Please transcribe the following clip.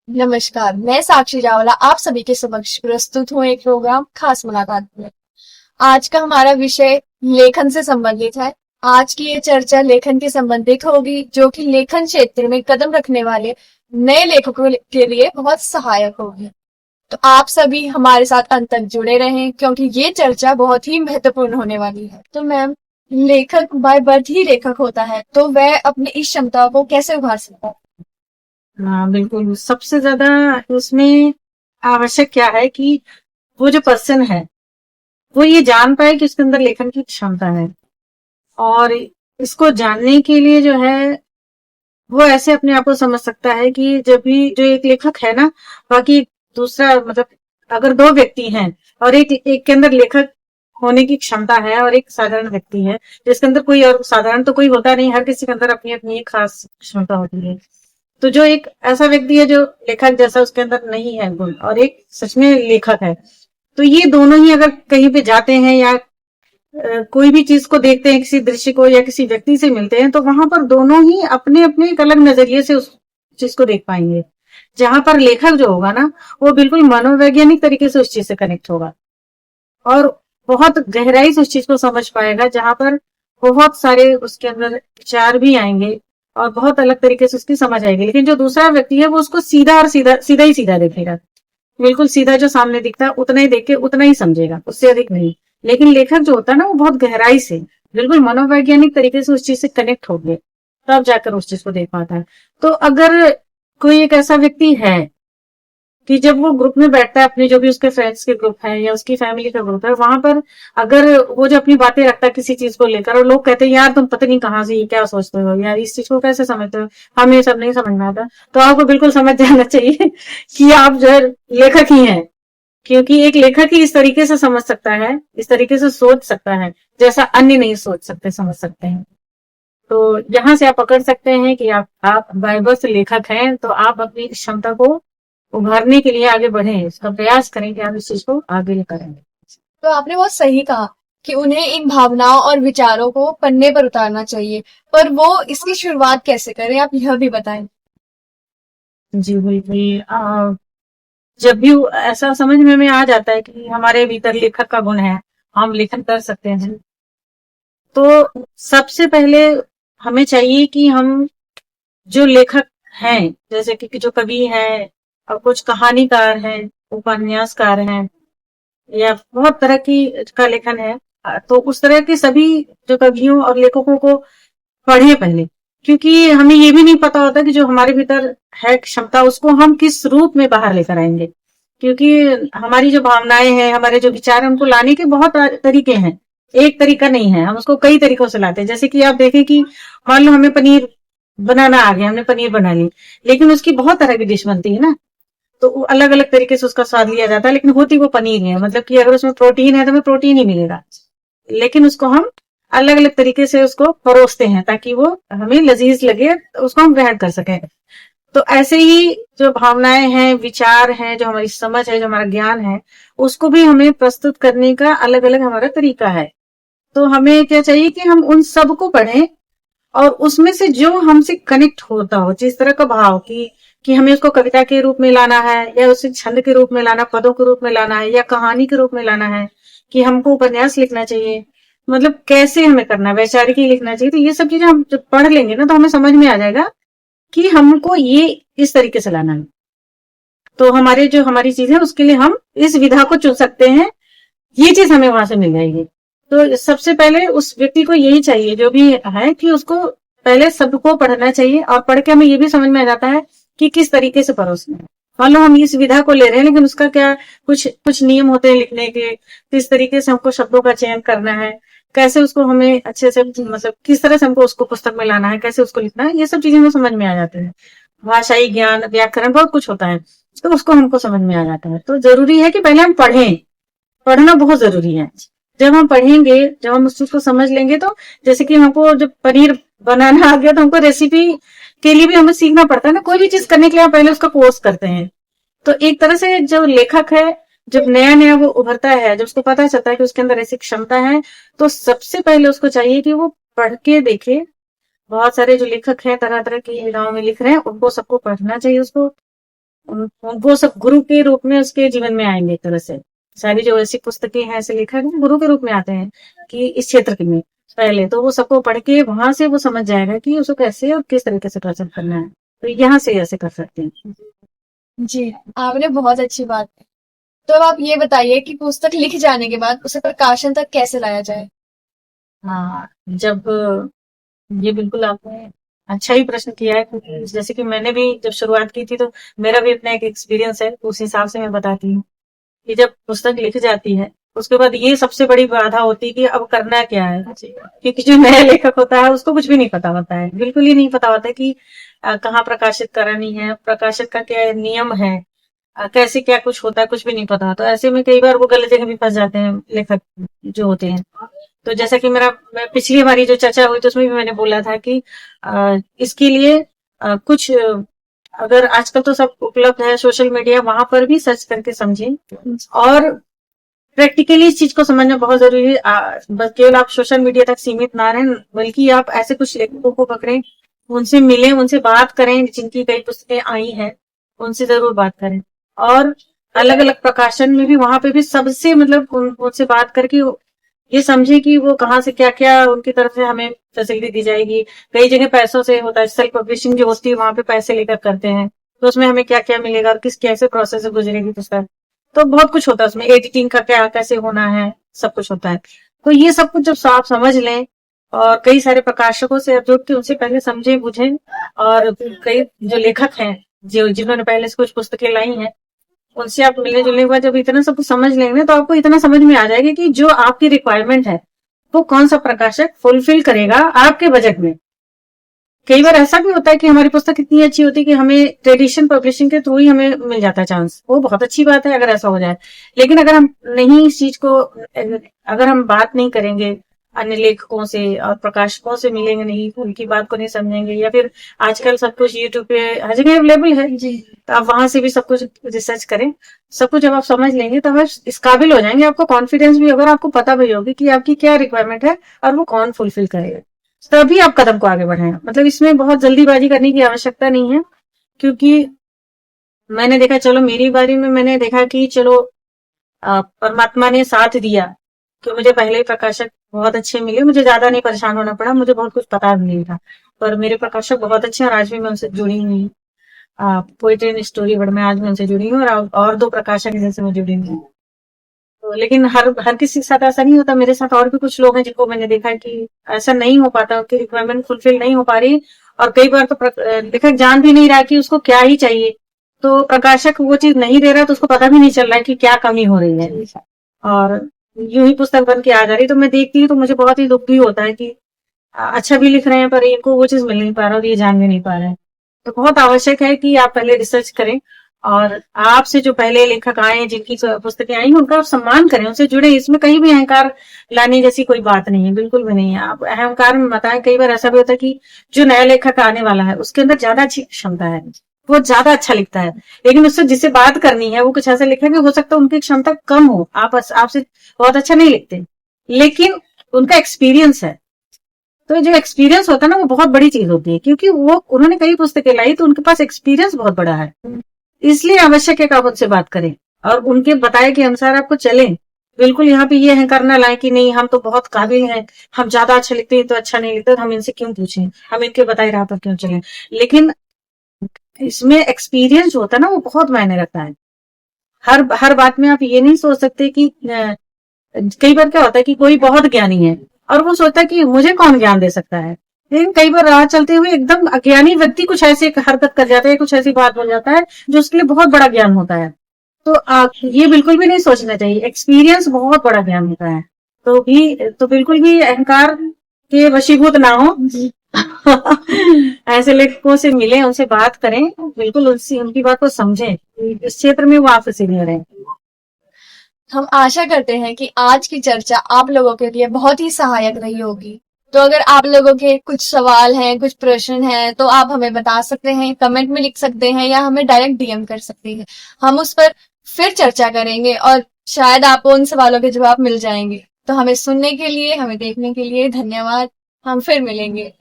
नमस्कार, मैं साक्षी रावला आप सभी के समक्ष प्रस्तुत हूँ एक प्रोग्राम खास मुलाकात में। आज का हमारा विषय लेखन से संबंधित है। आज की ये चर्चा लेखन के संबंधित होगी, जो कि लेखन क्षेत्र में कदम रखने वाले नए लेखकों के लिए बहुत सहायक होगी। तो आप सभी हमारे साथ अंत तक जुड़े रहें, क्योंकि ये चर्चा बहुत ही महत्वपूर्ण होने वाली है। तो मैम, लेखक बाय बर्थ ही लेखक होता है, तो वह अपनी इस क्षमता को कैसे उभार सकता है? हाँ, बिल्कुल। सबसे ज्यादा उसमें आवश्यक क्या है कि वो जो पर्सन है वो ये जान पाए कि उसके अंदर लेखन की क्षमता है। और इसको जानने के लिए जो है वो ऐसे अपने आप को समझ सकता है कि जब भी जो एक लेखक है ना, बाकी दूसरा मतलब अगर दो व्यक्ति हैं और एक एक के अंदर लेखक होने की क्षमता है और एक साधारण व्यक्ति है जिसके अंदर कोई और साधारण तो कोई होता नहीं, हर किसी के अंदर अपनी अपनी एक खास क्षमता होती है। तो जो एक ऐसा व्यक्ति है जो लेखक जैसा उसके अंदर नहीं है गुण, और एक सच में लेखक है, तो ये दोनों ही अगर कहीं पे जाते हैं या कोई भी चीज को देखते हैं, किसी दृश्य को या किसी व्यक्ति से मिलते हैं, तो वहां पर दोनों ही अपने अपने एक अलग नजरिए से उस चीज को देख पाएंगे। जहां पर लेखक जो होगा ना, वो बिल्कुल मनोवैज्ञानिक तरीके से उस चीज से कनेक्ट होगा और बहुत गहराई से उस चीज को समझ पाएगा, जहां पर बहुत सारे उसके अंदर विचार भी आएंगे और बहुत अलग तरीके से उसकी समझ आएगी। लेकिन जो दूसरा व्यक्ति है वो उसको सीधा और सीधा सीधा ही सीधा देखेगा, बिल्कुल सीधा जो सामने दिखता है उतना ही देख के उतना ही समझेगा, उससे अधिक नहीं। लेकिन लेखक जो होता है ना, वो बहुत गहराई से बिल्कुल मनोवैज्ञानिक तरीके से उस चीज से कनेक्ट हो गए, तब जाकर उस चीज को देख पाता है। तो अगर कोई एक ऐसा व्यक्ति है कि जब वो ग्रुप में बैठता है, अपने जो भी उसके फ्रेंड्स के ग्रुप है या उसकी फैमिली का ग्रुप है, वहां पर अगर वो जो अपनी बातें रखता है किसी चीज को लेकर और लोग कहते हैं यार तुम पता नहीं कहाँ से ये क्या सोचते हो, यार इस चीज को कैसे समझते हो, हमें ये सब नहीं समझ में आता, तो आपको बिल्कुल समझ जाना चाहिए कि आप जो है लेखक ही हैं। क्योंकि एक लेखक ही इस तरीके से समझ सकता है, इस तरीके से सोच सकता है, जैसा अन्य नहीं सोच सकते समझ सकते हैं। तो यहाँ से आप पकड़ सकते हैं कि आप बाय बर्थ लेखक हैं, तो आप अपनी क्षमता को उभारने के लिए आगे बढ़े, इसका प्रयास करें कि आप इस चीज को आगे करें। तो आपने बहुत सही कहा कि उन्हें इन भावनाओं और विचारों को पन्ने पर उतारना चाहिए, पर वो इसकी शुरुआत कैसे करें, आप यह भी बताएं। जी बिल्कुल। जब भी ऐसा समझ में आ जाता है कि हमारे भीतर लेखक का गुण है, हम लेखन कर सकते हैं, तो सबसे पहले हमें चाहिए कि हम जो लेखक हैं, जैसे कि जो कवि हैं और कुछ कहानीकार हैं, उपन्यासकार हैं, या बहुत तरह की का लेखन है, तो उस तरह के सभी जो कवियों और लेखकों को पढ़े पहले। क्योंकि हमें ये भी नहीं पता होता कि जो हमारे भीतर है क्षमता, उसको हम किस रूप में बाहर लेकर आएंगे। क्योंकि हमारी जो भावनाएं हैं, हमारे जो विचार हैं, उनको लाने के बहुत तरीके हैं, एक तरीका नहीं है, हम उसको कई तरीकों से लाते हैं। जैसे कि आप देखें कि मान लो हमें पनीर बनाना आ गया, हमने पनीर बना ली, लेकिन उसकी बहुत तरह की डिश बनती है ना, तो अलग अलग तरीके से उसका स्वाद लिया जाता है, लेकिन होती वो पनीर है। मतलब कि अगर उसमें प्रोटीन है तो हमें प्रोटीन ही मिलेगा, लेकिन उसको हम अलग अलग तरीके से उसको परोसते हैं ताकि वो हमें लजीज लगे, उसको हम ग्रहण कर सकें। तो ऐसे ही जो भावनाएं हैं, विचार हैं, जो हमारी समझ है, जो हमारा ज्ञान है, उसको भी हमें प्रस्तुत करने का अलग अलग हमारा तरीका है। तो हमें क्या चाहिए कि हम उन सबको पढ़ें और उसमें से जो हमसे कनेक्ट होता हो, जिस तरह का भाव कि हमें उसको कविता के रूप में लाना है, या उसे छंद के रूप में लाना, पदों के रूप में लाना है, या कहानी के रूप में लाना है, कि हमको उपन्यास लिखना चाहिए, मतलब कैसे हमें करना है, वैचारिक ही लिखना चाहिए। तो ये सब चीजें हम जब पढ़ लेंगे ना, तो हमें समझ में आ जाएगा कि हमको ये इस तरीके से लाना है। तो हमारे जो हमारी चीज है उसके लिए हम इस विधा को चुन सकते हैं, ये चीज हमें वहां से मिल जाएगी। तो सबसे पहले उस व्यक्ति को यही चाहिए जो भी है कि उसको पहले सबको पढ़ना चाहिए, और पढ़ के हमें ये भी समझ में आ जाता है कि किस तरीके से परोसना है। मान लो हम इस विधा को ले रहे हैं, लेकिन उसका क्या कुछ कुछ नियम होते हैं लिखने के, किस तरीके से हमको शब्दों का चयन करना है, कैसे उसको हमें अच्छे से मतलब किस तरह से हमको उसको पुस्तक में लाना है, कैसे उसको लिखना है, ये सब चीजें हमें समझ में आ जाती है। भाषाई ज्ञान, व्याकरण, बहुत कुछ होता है, तो उसको हमको समझ में आ जाता है। तो जरूरी है कि पहले हम पढ़ें, पढ़ना बहुत जरूरी है। जब हम पढ़ेंगे, जब हम उस चीज को समझ लेंगे, तो जैसे कि हमको जब पनीर बनाना आ गया, तो हमको रेसिपी के लिए भी हमें सीखना पड़ता है ना, कोई भी चीज करने के लिए हम पहले उसका कोर्स करते हैं। तो एक तरह से जो लेखक है, जब नया नया वो उभरता है, जब उसको पता चलता है कि उसके अंदर ऐसी क्षमता है, तो सबसे पहले उसको चाहिए कि वो पढ़ के देखे। बहुत सारे जो लेखक हैं तरह तरह की विधाओं में लिख रहे हैं, उनको सबको पढ़ना चाहिए उसको, वो सब गुरु के रूप में उसके जीवन में आएंगे। एक तरह से सारी जो ऐसी पुस्तकें हैं, ऐसे लेखक हैं, गुरु के रूप में आते हैं कि इस क्षेत्र में पहले तो वो सबको पढ़ के वहां से वो समझ जाएगा कि उसको कैसे और किस तरीके से प्रचार करना है। तो यहाँ से ऐसे कर सकते हैं। जी, आपने बहुत अच्छी बात की। तो अब आप ये बताइए कि पुस्तक लिख जाने के बाद उसे प्रकाशन तक कैसे लाया जाए? हाँ, जब ये बिल्कुल आपने अच्छा ही प्रश्न किया है, क्योंकि जैसे कि मैंने भी जब शुरुआत की थी तो मेरा भी अपना एक एक्सपीरियंस है, तो उस हिसाब से मैं बताती हूँ कि जब पुस्तक लिख जाती है उसके बाद ये सबसे बड़ी बाधा होती है कि अब करना क्या है। क्योंकि जो नया लेखक होता है उसको कुछ भी नहीं पता होता है, बिल्कुल ही नहीं पता होता है कि कहाँ प्रकाशित करानी है, प्रकाशित का क्या नियम है, कैसे क्या कुछ होता है, कुछ भी नहीं पता। तो ऐसे में कई बार वो गलत जगह भी फंस जाते हैं लेखक जो होते हैं। तो जैसा कि मैं पिछली हमारी जो चर्चा हुई तो उसमें भी मैंने बोला था कि इसके लिए कुछ अगर आजकल तो सब उपलब्ध है सोशल मीडिया, वहां पर भी सर्च करके समझें और प्रैक्टिकली इस चीज को समझना बहुत जरूरी है। बस केवल आप सोशल मीडिया तक सीमित ना रहें, बल्कि आप ऐसे कुछ लेखकों को पकड़ें, उनसे मिलें, उनसे बात करें, जिनकी कई पुस्तकें आई हैं उनसे जरूर बात करें। और अलग अलग प्रकाशन में भी वहां पे भी सबसे मतलब उनसे बात करके ये समझे कि वो कहाँ से क्या क्या उनकी तरफ से हमें फैसिलिटी दी जाएगी। कई जगह पैसों से होता है, सेल्फ पब्लिशिंग जो होती है वहां पे पैसे लेकर करते हैं, तो उसमें हमें क्या क्या मिलेगा और किस कैसे प्रोसेस से गुजरेगी पुस्तक। तो बहुत कुछ होता है उसमें, एडिटिंग का क्या कैसे होना है, सब कुछ होता है। तो ये सब कुछ जब आप समझ लें और कई सारे प्रकाशकों से आप जुड़ के उनसे पहले समझें बुझें, और कई जो लेखक हैं जो जिन्होंने पहले से कुछ पुस्तकें लाई हैं उनसे आप मिलने जुलने के बाद जब इतना सब कुछ समझ लेंगे तो आपको इतना समझ में आ जाएगा कि जो आपकी रिक्वायरमेंट है वो कौन सा प्रकाशक फुलफिल करेगा आपके बजट में। कई बार ऐसा भी होता है कि हमारी पुस्तक इतनी अच्छी होती है कि हमें ट्रेडिशन पब्लिशिंग के थ्रू ही हमें मिल जाता है चांस, वो बहुत अच्छी बात है अगर ऐसा हो जाए। लेकिन अगर हम नहीं इस चीज को, अगर हम बात नहीं करेंगे अन्य लेखकों से और प्रकाशकों से मिलेंगे नहीं, उनकी बात को नहीं समझेंगे, या फिर आजकल सब कुछ यूट्यूब पे हर जगह अवेलेबल है जी, तो आप वहां से भी सब कुछ रिसर्च करें। सब कुछ जब आप समझ लेंगे तो आप इस काबिल हो जाएंगे, आपको कॉन्फिडेंस भी होगा, आपको पता भी होगी कि आपकी क्या रिक्वायरमेंट है और वो कौन फुलफिल करेगा। तभी आप कदम को आगे बढ़ाएं। मतलब इसमें बहुत जल्दीबाजी करने की आवश्यकता नहीं है, क्योंकि मैंने देखा, चलो मेरी बारी में मैंने देखा कि चलो परमात्मा ने साथ दिया कि मुझे पहले ही प्रकाशक बहुत अच्छे मिले, मुझे ज्यादा नहीं परेशान होना पड़ा, मुझे बहुत कुछ पता भी नहीं था, पर मेरे प्रकाशक बहुत अच्छे हैं और आज भी मैं उनसे जुड़ी हुई हूँ। पोएट्री एंड स्टोरी वर्ड में आज मैं उनसे जुड़ी हूँ, और दो प्रकाशक जिनसे मैं जुड़ी हूँ। तो लेकिन हर हर किसी के साथ ऐसा नहीं होता। मेरे साथ और भी कुछ लोग हैं जिनको मैंने देखा है कि ऐसा नहीं हो पाता, उनकी रिक्वायरमेंट फुलफिल नहीं हो पा रही, और कई बार तो लेखक जान भी नहीं रहा कि उसको क्या ही चाहिए, तो प्रकाशक वो चीज नहीं दे रहा तो उसको पता भी नहीं चल रहा है कि क्या कमी हो रही है, और यूं ही पुस्तक बन के आ जा रही। तो मैं देखती हूँ तो मुझे बहुत ही दुख भी होता है कि अच्छा भी लिख रहे हैं पर इनको वो चीज मिल नहीं पा रहा और ये जान भी नहीं पा रहे हैं। तो बहुत आवश्यक है कि आप पहले रिसर्च करें, और आपसे जो पहले लेखक आए हैं जिनकी पुस्तकें आई हैं उनका आप सम्मान करें, उनसे जुड़े। इसमें कहीं भी अहंकार लाने जैसी कोई बात नहीं है, बिल्कुल भी नहीं है। आप अहंकार में बताएं। कई बार ऐसा भी होता है कि जो नया लेखक आने वाला है उसके अंदर ज्यादा अच्छी क्षमता है, वो ज्यादा अच्छा लिखता है, लेकिन उससे जिससे बात करनी है वो कुछ ऐसे लिखेंगे, हो सकता है उनकी क्षमता कम हो, आप आपसे बहुत अच्छा नहीं लिखते, लेकिन उनका एक्सपीरियंस है। तो जो एक्सपीरियंस होता है ना वो बहुत बड़ी चीज होती है, क्योंकि वो उन्होंने कई पुस्तकें लाई तो उनके पास एक्सपीरियंस बहुत बड़ा है। इसलिए आवश्यक है कि आप उनसे बात करें और उनके बताए के अनुसार आपको चलें। बिल्कुल यहाँ पे ये अहंकार ना लाए कि नहीं हम तो बहुत काबिल हैं, हम ज्यादा अच्छा लिखते हैं तो अच्छा नहीं लिखते, तो हम इनसे क्यों पूछें, हम इनके बताए राह पर क्यों चलें। लेकिन इसमें एक्सपीरियंस जो होता है ना वो बहुत मायने रखता है। हर हर बात में आप ये नहीं सोच सकते कि कई बार क्या होता है कि कोई बहुत ज्ञानी है और वो सोचता है कि मुझे कौन ज्ञान दे सकता है, लेकिन कई बार राह चलते हुए एकदम अज्ञानी व्यक्ति कुछ ऐसी हरकत कर जाता है, कुछ ऐसी बात बोल जाता है जो उसके लिए बहुत बड़ा ज्ञान होता है। तो ये बिल्कुल भी नहीं सोचना चाहिए, एक्सपीरियंस बहुत बड़ा ज्ञान होता है। तो बिल्कुल भी अहंकार के वशीभूत ना हो। ऐसे लेखकों से मिलें, उनसे बात करें, बिल्कुल उनसे उनकी बात को समझें, इस क्षेत्र में वो आपसे सीनियर रहे। हम आशा करते हैं कि आज की चर्चा आप लोगों के लिए बहुत ही सहायक रही होगी। तो अगर आप लोगों के कुछ सवाल हैं, कुछ प्रश्न हैं, तो आप हमें बता सकते हैं, कमेंट में लिख सकते हैं या हमें डायरेक्ट डीएम कर सकते हैं। हम उस पर फिर चर्चा करेंगे और शायद आपको उन सवालों के जवाब मिल जाएंगे। तो हमें सुनने के लिए, हमें देखने के लिए धन्यवाद। हम फिर मिलेंगे।